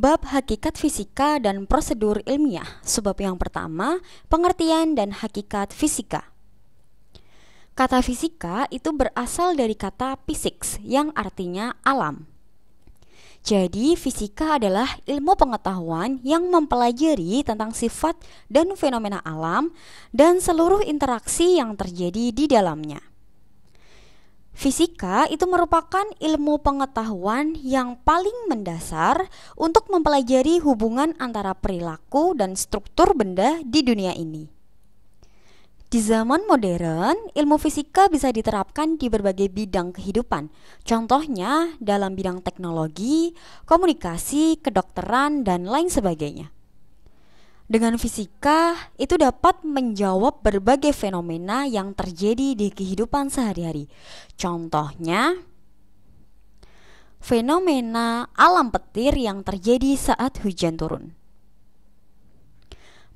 Bab hakikat fisika dan prosedur ilmiah. Sebab yang pertama, pengertian dan hakikat fisika. Kata fisika itu berasal dari kata physics yang artinya alam. Jadi, fisika adalah ilmu pengetahuan yang mempelajari tentang sifat dan fenomena alam dan seluruh interaksi yang terjadi di dalamnya. Fisika itu merupakan ilmu pengetahuan yang paling mendasar untuk mempelajari hubungan antara perilaku dan struktur benda di dunia ini. Di zaman modern, ilmu fisika bisa diterapkan di berbagai bidang kehidupan. Contohnya dalam bidang teknologi, komunikasi, kedokteran, dan lain sebagainya. Dengan fisika, itu dapat menjawab berbagai fenomena yang terjadi di kehidupan sehari-hari. Contohnya, fenomena alam petir yang terjadi saat hujan turun.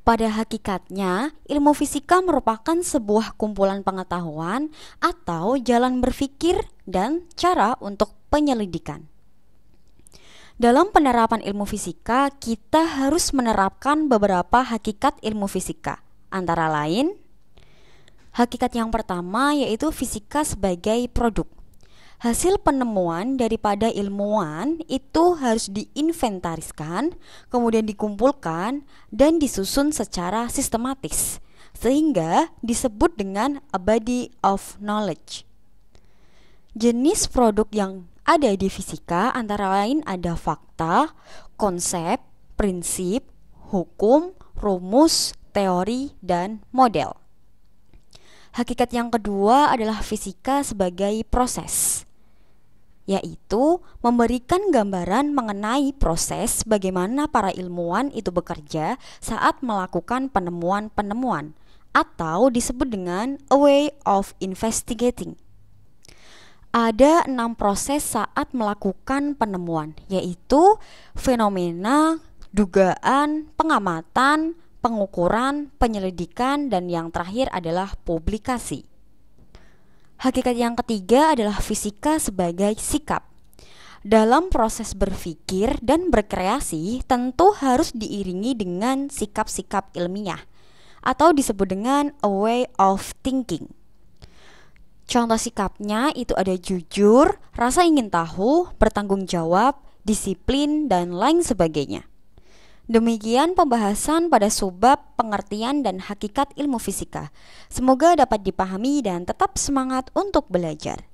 Pada hakikatnya, ilmu fisika merupakan sebuah kumpulan pengetahuan atau jalan berpikir dan cara untuk penyelidikan. Dalam penerapan ilmu fisika, kita harus menerapkan beberapa hakikat ilmu fisika. Antara lain, hakikat yang pertama yaitu fisika sebagai produk. Hasil penemuan daripada ilmuwan itu harus diinventariskan, kemudian dikumpulkan dan disusun secara sistematis, sehingga disebut dengan a body of knowledge. Jenis produk yang ada di fisika antara lain ada fakta, konsep, prinsip, hukum, rumus, teori, dan model. Hakikat yang kedua adalah fisika sebagai proses, yaitu memberikan gambaran mengenai proses bagaimana para ilmuwan itu bekerja saat melakukan penemuan-penemuan, atau disebut dengan a way of investigating. Ada 6 proses saat melakukan penemuan, yaitu fenomena, dugaan, pengamatan, pengukuran, penyelidikan, dan yang terakhir adalah publikasi. Hakikat yang ketiga adalah fisika sebagai sikap. Dalam proses berpikir dan berkreasi tentu harus diiringi dengan sikap-sikap ilmiah, atau disebut dengan a way of thinking. Contoh sikapnya itu ada jujur, rasa ingin tahu, bertanggung jawab, disiplin, dan lain sebagainya. Demikian pembahasan pada subbab pengertian dan hakikat ilmu fisika. Semoga dapat dipahami dan tetap semangat untuk belajar.